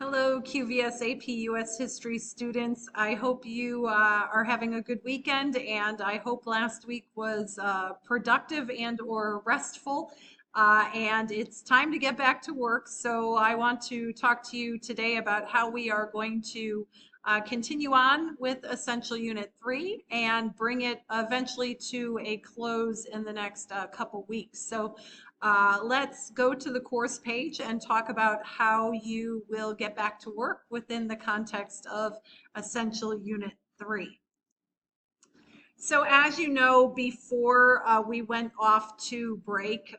Hello, QVS AP US History students. I hope you are having a good weekend, and I hope last week was productive and or restful. And it's time to get back to work. So I want to talk to you today about how we are going to continue on with Essential Unit 3 and bring it eventually to a close in the next couple weeks. So let's go to the course page and talk about how you will get back to work within the context of Essential Unit 3. So as you know, before we went off to break,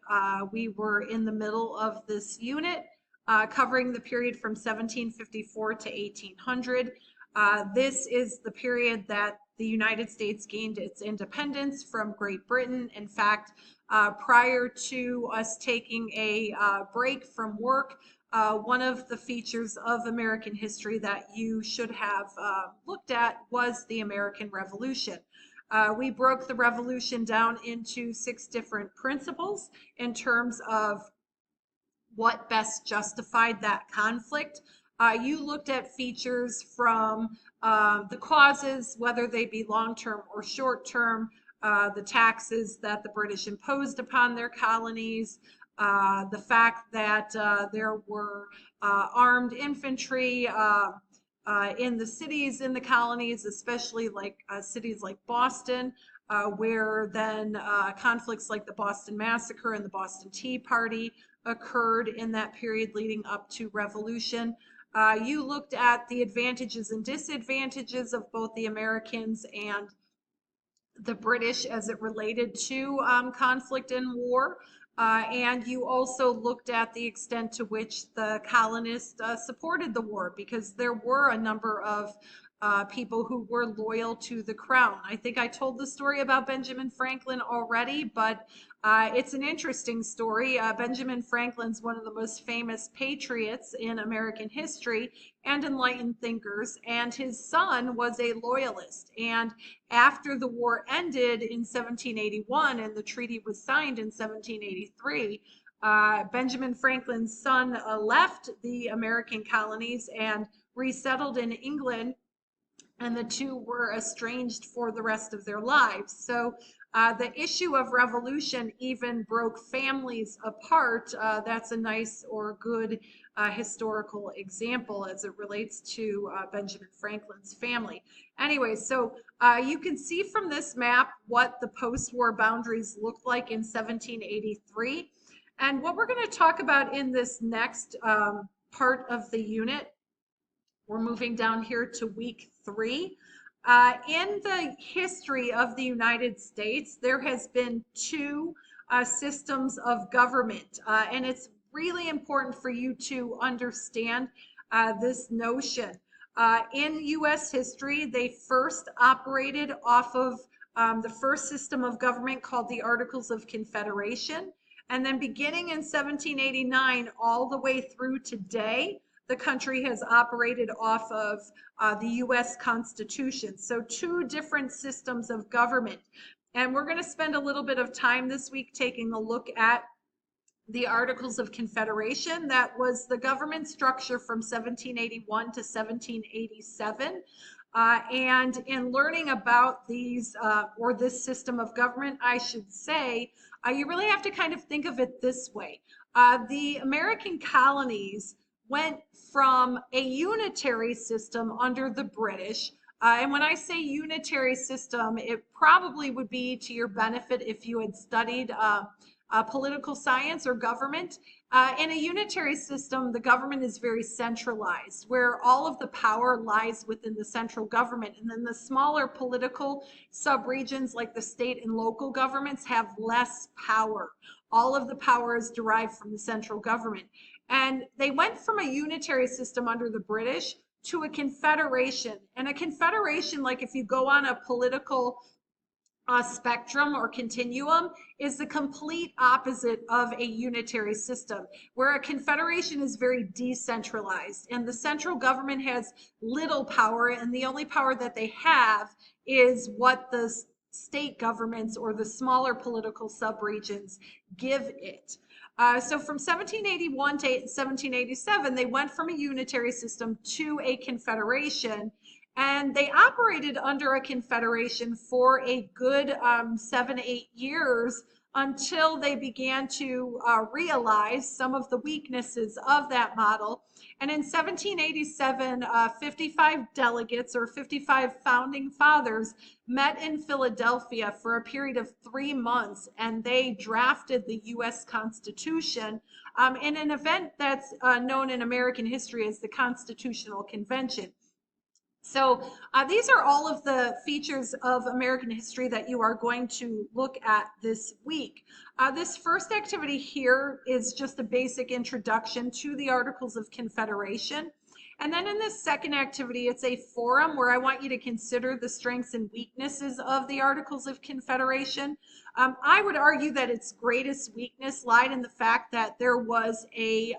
we were in the middle of this unit covering the period from 1754 to 1800. This is the period that the United States gained its independence from Great Britain. In fact, prior to us taking a break from work, one of the features of American history that you should have looked at was the American Revolution. We broke the revolution down into 6 different principles in terms of what best justified that conflict. You looked at features from the causes, whether they be long-term or short-term, the taxes that the British imposed upon their colonies, the fact that there were armed infantry in the cities in the colonies, especially like cities like Boston, where then conflicts like the Boston Massacre and the Boston Tea Party occurred in that period leading up to Revolution. You looked at the advantages and disadvantages of both the Americans and the British as it related to conflict and war. And you also looked at the extent to which the colonists supported the war, because there were a number of people who were loyal to the crown. I think I told the story about Benjamin Franklin already, but it's an interesting story. Benjamin Franklin's one of the most famous patriots in American history and enlightened thinkers, and his son was a loyalist. And after the war ended in 1781 and the treaty was signed in 1783, Benjamin Franklin's son left the American colonies and resettled in England, and the two were estranged for the rest of their lives. So the issue of revolution even broke families apart. That's a nice or good historical example as it relates to Benjamin Franklin's family. Anyway, so you can see from this map what the post-war boundaries look like in 1783. And what we're going to talk about in this next part of the unit, we're moving down here to week 3. In the history of the United States, there has been 2 systems of government, and it's really important for you to understand this notion. In U.S. history, they first operated off of the first system of government called the Articles of Confederation, and then beginning in 1789 all the way through today, the country has operated off of the U.S. Constitution. So 2 different systems of government. And we're going to spend a little bit of time this week taking a look at the Articles of Confederation. That was the government structure from 1781 to 1787. And in learning about these, or this system of government, I should say, you really have to kind of think of it this way. The American colonies went from a unitary system under the British. And when I say unitary system, it probably would be to your benefit if you had studied political science or government. In a unitary system, the government is very centralized, where all of the power lies within the central government. And then the smaller political subregions like the state and local governments have less power. All of the power is derived from the central government. And they went from a unitary system under the British to a confederation. And a confederation, like if you go on a political spectrum or continuum, is the complete opposite of a unitary system, where a confederation is very decentralized and the central government has little power, and the only power that they have is what the state governments or the smaller political subregions give it. So from 1781 to 1787, they went from a unitary system to a confederation, and they operated under a confederation for a good 7, 8 years until they began to realize some of the weaknesses of that model. And in 1787, 55 delegates or 55 founding fathers met in Philadelphia for a period of 3 months, and they drafted the U.S. Constitution in an event that's known in American history as the Constitutional Convention. So these are all of the features of American history that you are going to look at this week. This first activity here is just a basic introduction to the Articles of Confederation. And then in this second activity, it's a forum where I want you to consider the strengths and weaknesses of the Articles of Confederation. I would argue that its greatest weakness lied in the fact that there was a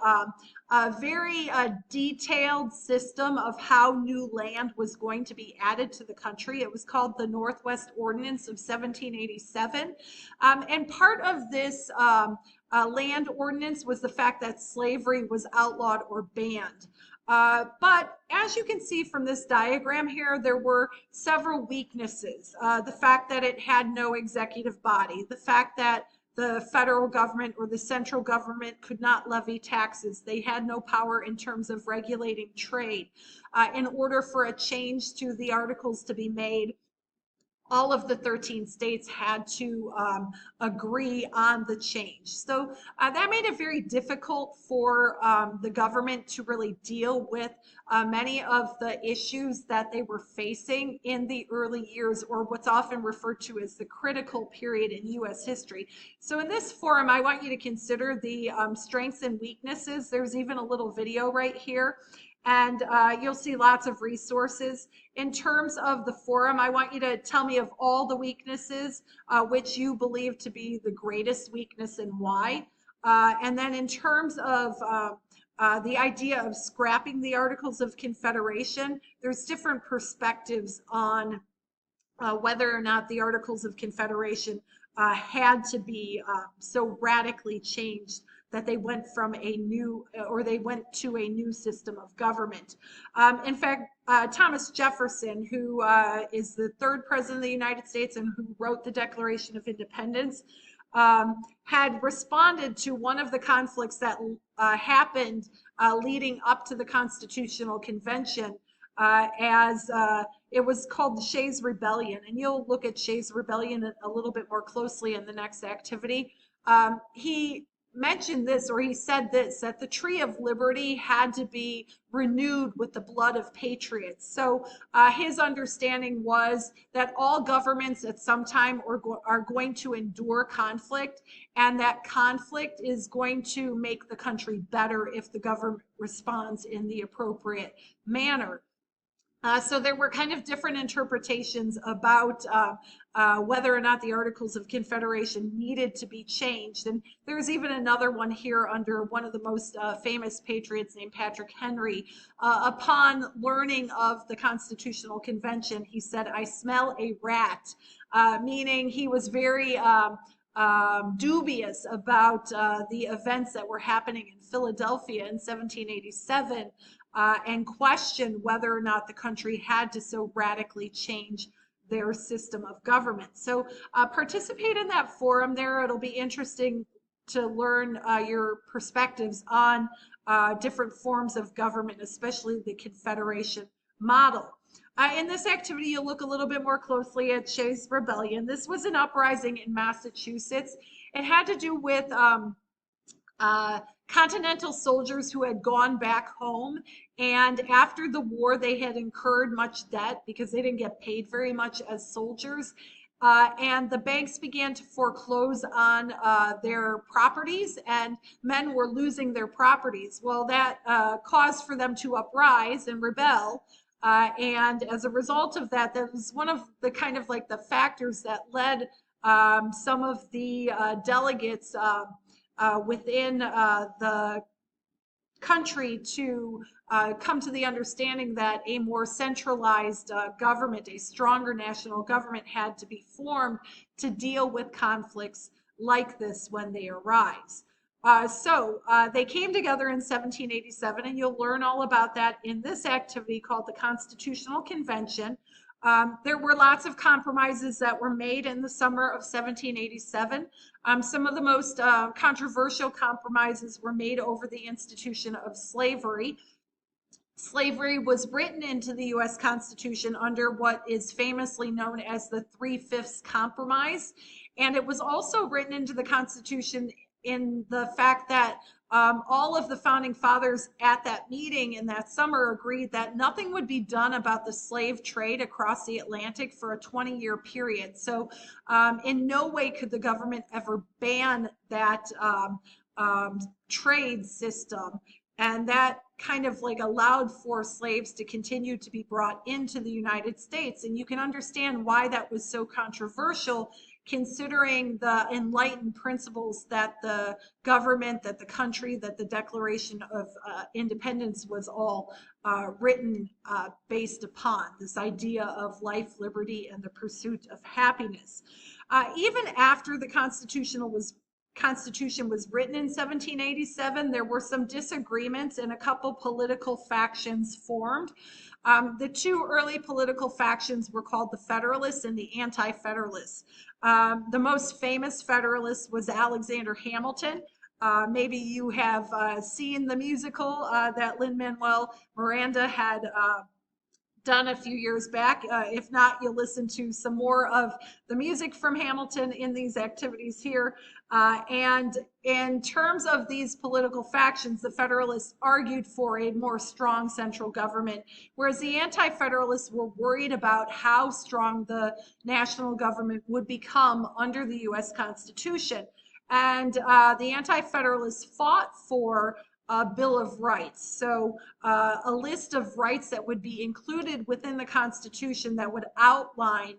very detailed system of how new land was going to be added to the country. It was called the Northwest Ordinance of 1787. And part of this land ordinance was the fact that slavery was outlawed or banned. But as you can see from this diagram here, there were several weaknesses. The fact that it had no executive body, the fact that the federal government or the central government could not levy taxes. They had no power in terms of regulating trade. In order for a change to the articles to be made, all of the 13 states had to agree on the change. So that made it very difficult for the government to really deal with many of the issues that they were facing in the early years, or what's often referred to as the critical period in U.S. history. So in this forum, I want you to consider the strengths and weaknesses. There's even a little video right here, and you'll see lots of resources. In terms of the forum, I want you to tell me of all the weaknesses which you believe to be the greatest weakness and why. And then in terms of the idea of scrapping the Articles of Confederation, there's different perspectives on whether or not the Articles of Confederation had to be so radically changed that they went from a new, or they went to a new system of government. In fact, Thomas Jefferson, who is the third president of the United States and who wrote the Declaration of Independence, had responded to one of the conflicts that happened leading up to the Constitutional Convention as it was called the Shays Rebellion. And you'll look at Shays Rebellion a little bit more closely in the next activity. He mentioned this, or he said this, that the tree of liberty had to be renewed with the blood of patriots. So his understanding was that all governments at some time are going to endure conflict, and that conflict is going to make the country better if the government responds in the appropriate manner. So there were kind of different interpretations about whether or not the Articles of Confederation needed to be changed. And there's even another one here under one of the most famous patriots named Patrick Henry. Upon learning of the Constitutional Convention, he said, "I smell a rat," meaning he was very dubious about the events that were happening in Philadelphia in 1787. And question whether or not the country had to so radically change their system of government. So participate in that forum there. It'll be interesting to learn your perspectives on different forms of government, especially the Confederation model. In this activity, you'll look a little bit more closely at Shays Rebellion. This was an uprising in Massachusetts. It had to do with Continental soldiers who had gone back home, and after the war they had incurred much debt because they didn't get paid very much as soldiers, and the banks began to foreclose on their properties, and men were losing their properties. Well, that caused for them to uprise and rebel, and as a result of that, that was one of the kind of like the factors that led some of the delegates within the country to come to the understanding that a more centralized government, a stronger national government, had to be formed to deal with conflicts like this when they arise. They came together in 1787, and you'll learn all about that in this activity called the Constitutional Convention. There were lots of compromises that were made in the summer of 1787. Some of the most controversial compromises were made over the institution of slavery. Slavery was written into the U.S. Constitution under what is famously known as the Three-Fifths Compromise. And it was also written into the Constitution in the fact that all of the founding fathers at that meeting in that summer agreed that nothing would be done about the slave trade across the Atlantic for a 20-year period. So in no way could the government ever ban that trade system. And that kind of like allowed for slaves to continue to be brought into the United States. And you can understand why that was so controversial, considering the enlightened principles that the government, that the country, that the Declaration of Independence was all written based upon this idea of life, liberty, and the pursuit of happiness. Even after the Constitution was written in 1787, there were some disagreements and a couple political factions formed. The two early political factions were called the Federalists and the Anti-Federalists. The most famous Federalist was Alexander Hamilton. Maybe you have seen the musical that Lin-Manuel Miranda had done a few years back. If not, you'll listen to some more of the music from Hamilton in these activities here. And in terms of these political factions, the Federalists argued for a more strong central government, whereas the Anti-Federalists were worried about how strong the national government would become under the U.S. Constitution. And the Anti-Federalists fought for a Bill of Rights. So a list of rights that would be included within the Constitution that would outline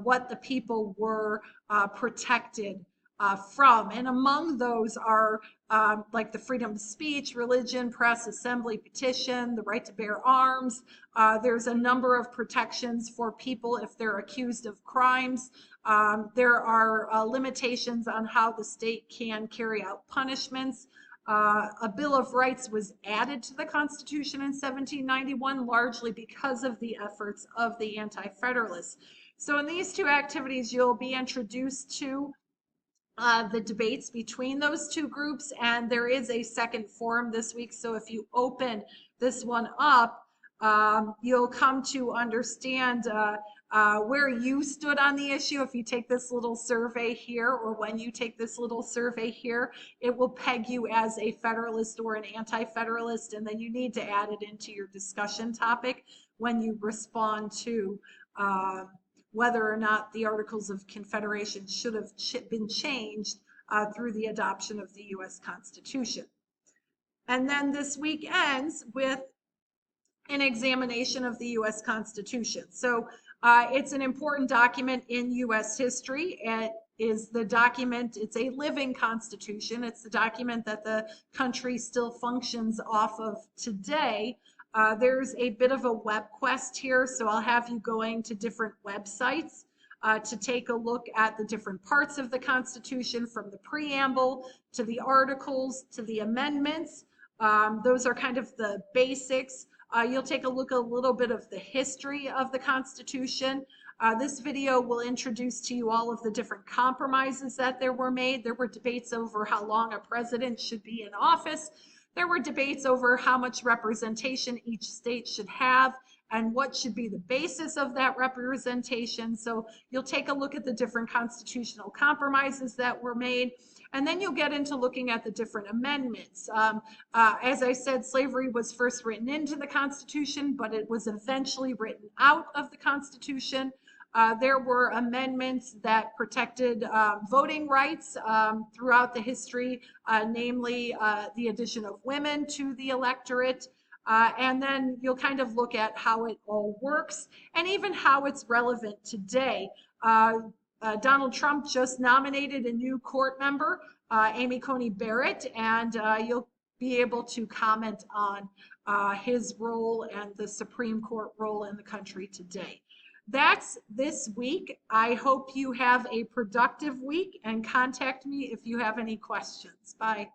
what the people were protected from. And among those are like the freedom of speech, religion, press, assembly, petition, the right to bear arms. There's a number of protections for people if they're accused of crimes. There are limitations on how the state can carry out punishments. A Bill of Rights was added to the Constitution in 1791, largely because of the efforts of the Anti-Federalists. So in these two activities, you'll be introduced to the debates between those two groups, and there is a second forum this week. So if you open this one up, you'll come to understand where you stood on the issue. If you take this little survey here, or when you take this little survey here, it will peg you as a Federalist or an Anti-Federalist, and then you need to add it into your discussion topic when you respond to whether or not the Articles of Confederation should have been changed through the adoption of the U.S. Constitution. And then this week ends with an examination of the U.S. Constitution. So it's an important document in U.S. history. It is the document, it's a living constitution. It's the document that the country still functions off of today. There's a bit of a web quest here, so I'll have you going to different websites to take a look at the different parts of the Constitution, from the preamble to the articles to the amendments. Those are kind of the basics. You'll take a look at a little bit of the history of the Constitution. This video will introduce to you all of the different compromises that there were made. There were debates over how long a president should be in office. There were debates over how much representation each state should have and what should be the basis of that representation. So you'll take a look at the different constitutional compromises that were made, and then you'll get into looking at the different amendments. As I said, slavery was first written into the Constitution, but it was eventually written out of the Constitution. There were amendments that protected voting rights throughout the history, namely the addition of women to the electorate. And then you'll kind of look at how it all works and even how it's relevant today. Donald Trump just nominated a new court member, Amy Coney Barrett, and you'll be able to comment on his role and the Supreme Court role in the country today. That's this week. I hope you have a productive week and contact me if you have any questions. Bye.